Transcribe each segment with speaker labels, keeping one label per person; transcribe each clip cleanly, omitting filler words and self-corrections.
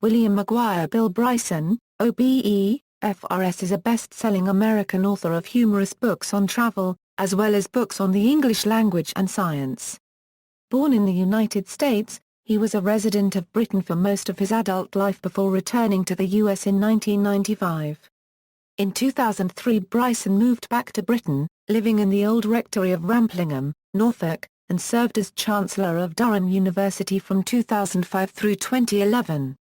Speaker 1: William McGuire. Bill Bryson, OBE, FRS is a best-selling American author of humorous books on travel, as well as books on the English language and science. Born in the United States, he was a resident of Britain for most of his adult life before returning to the US in 1995. In 2003 Bryson moved back to Britain, living in the old rectory of Wramplingham, Norfolk, and served as Chancellor of Durham University from 2005 through 2011.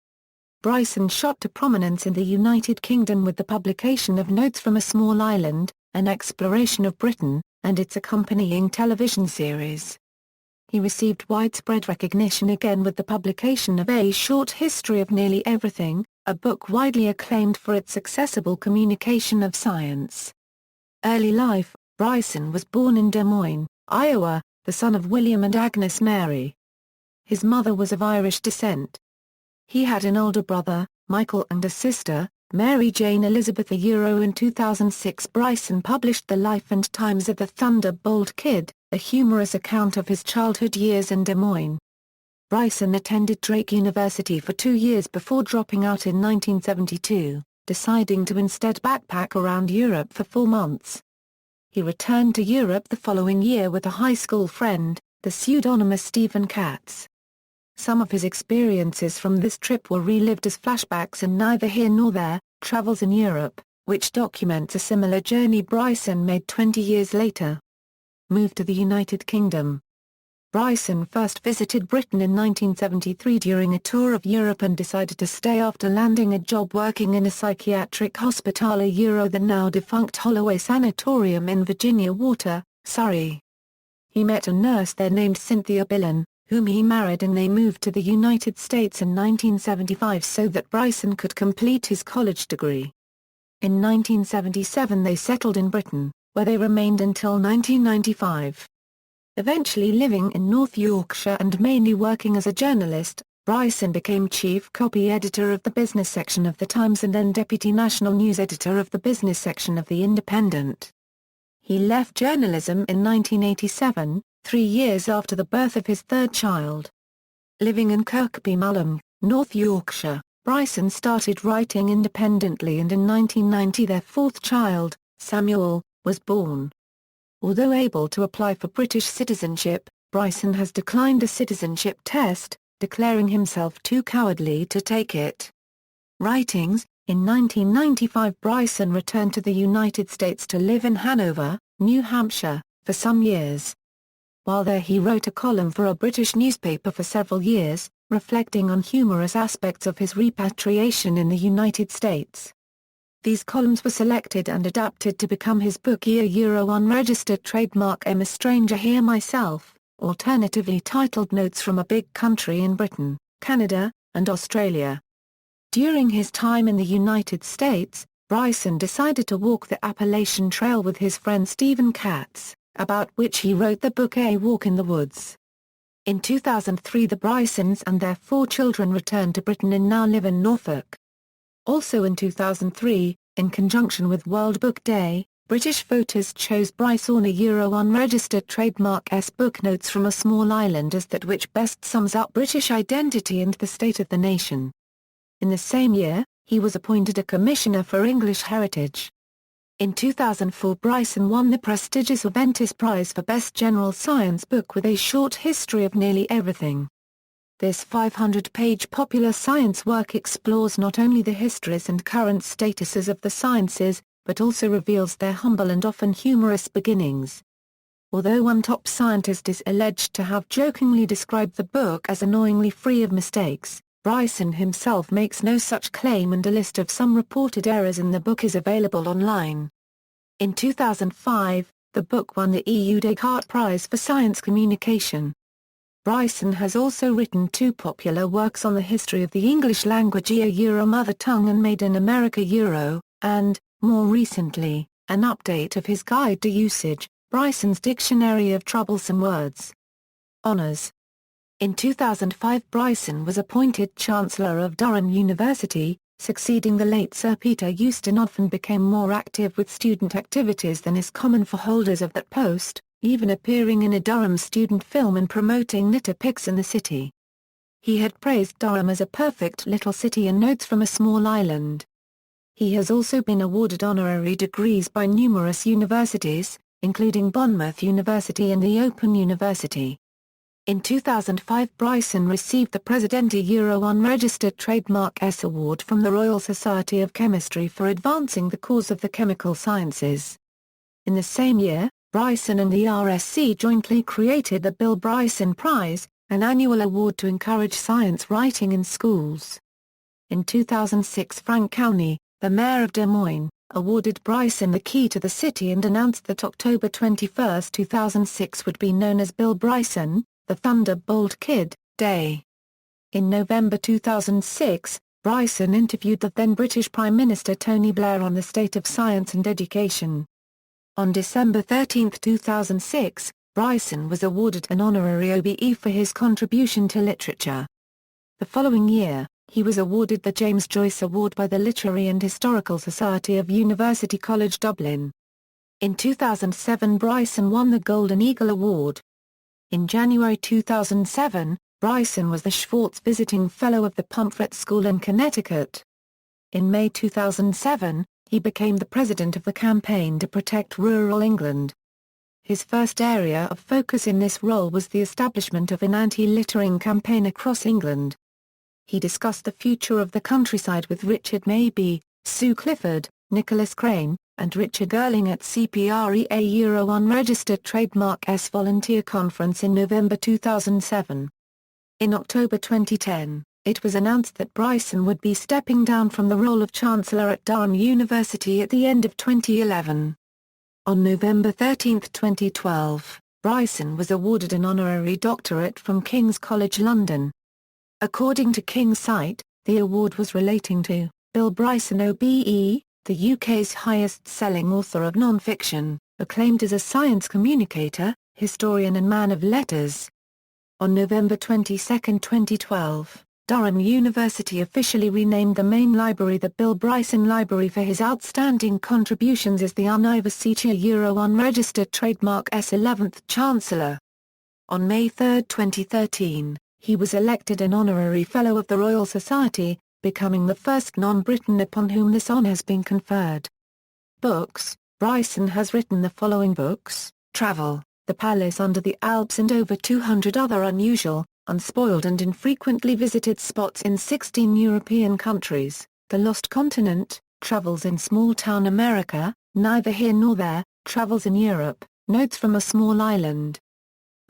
Speaker 1: Bryson shot to prominence in the United Kingdom with the publication of Notes from a Small Island, an exploration of Britain, and its accompanying television series. He received widespread recognition again with the publication of A Short History of Nearly Everything, a book widely acclaimed for its accessible communication of science. Early life. Bryson was born in Des Moines, Iowa, the son of William and Agnes Mary. His mother was of Irish descent. He had an older brother, Michael, and a sister, Mary Jane Elizabeth. In 2006 Bryson published The Life and Times of the Thunderbolt Kid, a humorous account of his childhood years in Des Moines. Bryson attended Drake University for 2 years before dropping out in 1972, deciding to instead backpack around Europe for 4 months. He returned to Europe the following year with a high school friend, the pseudonymous Stephen Katz. Some of his experiences from this trip were relived as flashbacks in Neither Here Nor There, Travels in Europe, which documents a similar journey Bryson made 20 years later. Moved to the United Kingdom. Bryson first visited Britain in 1973 during a tour of Europe and decided to stay after landing a job working in a psychiatric hospital the now-defunct Holloway Sanatorium in Virginia Water, Surrey. He met a nurse there named Cynthia Billen, whom he married, and they moved to the United States in 1975 so that Bryson could complete his college degree. In 1977 they settled in Britain, where they remained until 1995. Eventually living in North Yorkshire and mainly working as a journalist, Bryson became chief copy editor of the business section of The Times and then deputy national news editor of the business section of The Independent. He left journalism in 1987, 3 years after the birth of his third child. Living in Kirkby Malham, North Yorkshire, Bryson started writing independently and in 1990 their fourth child, Samuel, was born. Although able to apply for British citizenship, Bryson has declined a citizenship test, declaring himself too cowardly to take it. Writings. In 1995 Bryson returned to the United States to live in Hanover, New Hampshire, for some years. While there he wrote a column for a British newspaper for several years, reflecting on humorous aspects of his repatriation in the United States. These columns were selected and adapted to become his book Unregistered Trademark I'm a Stranger Here Myself, alternatively titled Notes from a Big Country in Britain, Canada, and Australia. During his time in the United States, Bryson decided to walk the Appalachian Trail with his friend Stephen Katz, about which he wrote the book A Walk in the Woods. In 2003 the Brysons and their 4 children returned to Britain and now live in Norfolk. Also in 2003, in conjunction with World Book Day, British voters chose Bryson Unregistered Trademark's book Notes from a Small Island as that which best sums up British identity and the state of the nation. In the same year, he was appointed a Commissioner for English Heritage. In 2004 Bryson won the prestigious Aventis Prize for Best General Science Book with A Short History of Nearly Everything. This 500-page popular science work explores not only the histories and current statuses of the sciences, but also reveals their humble and often humorous beginnings. Although one top scientist is alleged to have jokingly described the book as annoyingly free of mistakes, Bryson himself makes no such claim, and a list of some reported errors in the book is available online. In 2005, the book won the EU Descartes Prize for Science Communication. Bryson has also written 2 popular works on the history of the English language Euro Mother Tongue and Made in America Euro, and, more recently, an update of his guide to usage, Bryson's Dictionary of Troublesome Words. Honours. In 2005 Bryson was appointed Chancellor of Durham University, succeeding the late Sir Peter Ustinov, and became more active with student activities than is common for holders of that post, even appearing in a Durham student film and promoting litter picks in the city. He had praised Durham as a perfect little city and notes from a small island. He has also been awarded honorary degrees by numerous universities, including Bournemouth University and the Open University. In 2005, Bryson received the Presidente Unregistered Trademark S Award from the Royal Society of Chemistry for advancing the cause of the chemical sciences. In the same year, Bryson and the RSC jointly created the Bill Bryson Prize, an annual award to encourage science writing in schools. In 2006, Frank County, the mayor of Des Moines, awarded Bryson the key to the city and announced that October 21, 2006 would be known as Bill Bryson, the Thunderbolt Kid, Day. In November 2006, Bryson interviewed the then British Prime Minister Tony Blair on the state of science and education. On December 13, 2006, Bryson was awarded an honorary OBE for his contribution to literature. The following year, he was awarded the James Joyce Award by the Literary and Historical Society of University College Dublin. In 2007, Bryson won the Golden Eagle Award. In January 2007, Bryson was the Schwartz Visiting Fellow of the Pomfret School in Connecticut. In May 2007, he became the president of the Campaign to Protect Rural England. His first area of focus in this role was the establishment of an anti-littering campaign across England. He discussed the future of the countryside with Richard Mabey, Sue Clifford, Nicholas Crane, and Richard Girling at CPREA Unregistered Trademark S Volunteer Conference in November 2007. In October 2010, it was announced that Bryson would be stepping down from the role of Chancellor at Durham University at the end of 2011. On November 13, 2012, Bryson was awarded an honorary doctorate from King's College London. According to King's site, the award was relating to Bill Bryson OBE, the UK's highest-selling author of non-fiction, acclaimed as a science communicator, historian and man of letters. On November 22, 2012, Durham University officially renamed the main library the Bill Bryson Library for his outstanding contributions as the Universiteitsjaar Unregistered Trademark S 11th Chancellor. On May 3, 2013, he was elected an honorary Fellow of the Royal Society, becoming the first non-Briton upon whom this honour has been conferred. Books. Bryson has written the following books: Travel, The Palace Under the Alps and over 200 other unusual, unspoiled and infrequently visited spots in 16 European countries, The Lost Continent, Travels in Small-Town America, Neither Here Nor There, Travels in Europe, Notes from a Small Island.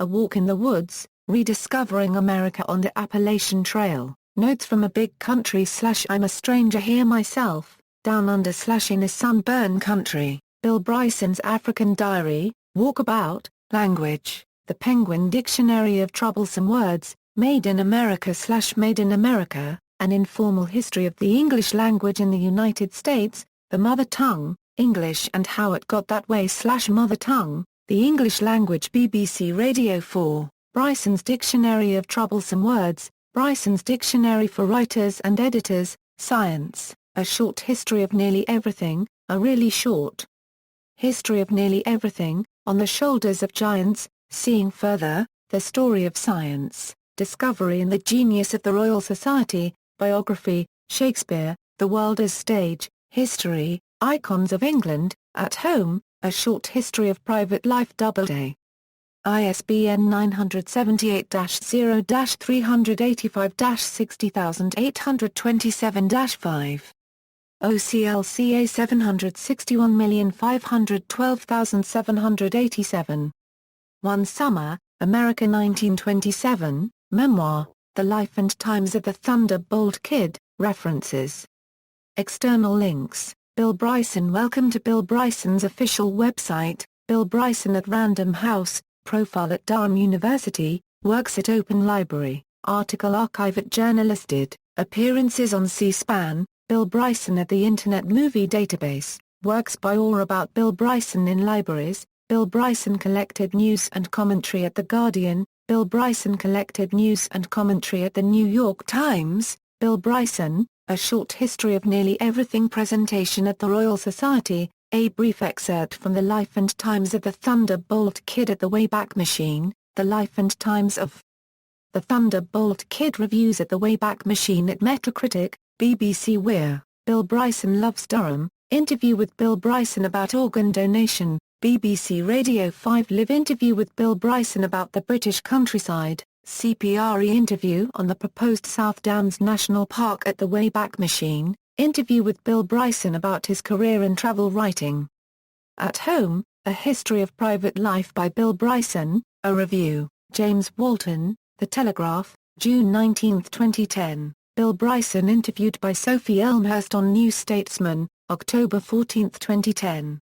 Speaker 1: A Walk in the Woods, Rediscovering America on the Appalachian Trail, Notes from a Big Country / I'm a Stranger Here Myself, Down Under / In a Sunburned Country, Bill Bryson's African Diary, Walkabout, Language, The Penguin Dictionary of Troublesome Words, Made in America / Made in America, An Informal History of the English Language in the United States, The Mother Tongue, English and How It Got That Way / Mother Tongue, The English Language BBC Radio 4, Bryson's Dictionary of Troublesome Words, Bryson's Dictionary for Writers and Editors, Science, A Short History of Nearly Everything, A Really Short History of Nearly Everything, On the Shoulders of Giants, Seeing Further, The Story of Science, Discovery and the Genius of the Royal Society, Biography, Shakespeare, The World as Stage, History, Icons of England, At Home, A Short History of Private Life Doubleday. ISBN 978-0-385-60827-5. OCLCA 761512787. One Summer, America 1927, Memoir, The Life and Times of the Thunderbolt Kid, References. External links, Bill Bryson. Welcome to Bill Bryson's official website, Bill Bryson at Random House, profile at Durham University, works at Open Library, article archive at Journalisted, appearances on C-SPAN, Bill Bryson at the Internet Movie Database, works by or about Bill Bryson in libraries, Bill Bryson collected news and commentary at The Guardian, Bill Bryson collected news and commentary at The New York Times, Bill Bryson, A Short History of Nearly Everything presentation at the Royal Society, a brief excerpt from the life and times of the Thunderbolt Kid at the Wayback Machine, The Life and Times of The Thunderbolt Kid reviews at the Wayback Machine at Metacritic, BBC Weir, Bill Bryson loves Durham, interview with Bill Bryson about organ donation, BBC Radio 5 live interview with Bill Bryson about the British countryside, CPRE interview on the proposed South Downs National Park at the Wayback Machine, interview with Bill Bryson about his career in travel writing. At Home, A History of Private Life by Bill Bryson, a review, James Walton, The Telegraph, June 19, 2010. Bill Bryson interviewed by Sophie Elmhirst on New Statesman, October 14, 2010.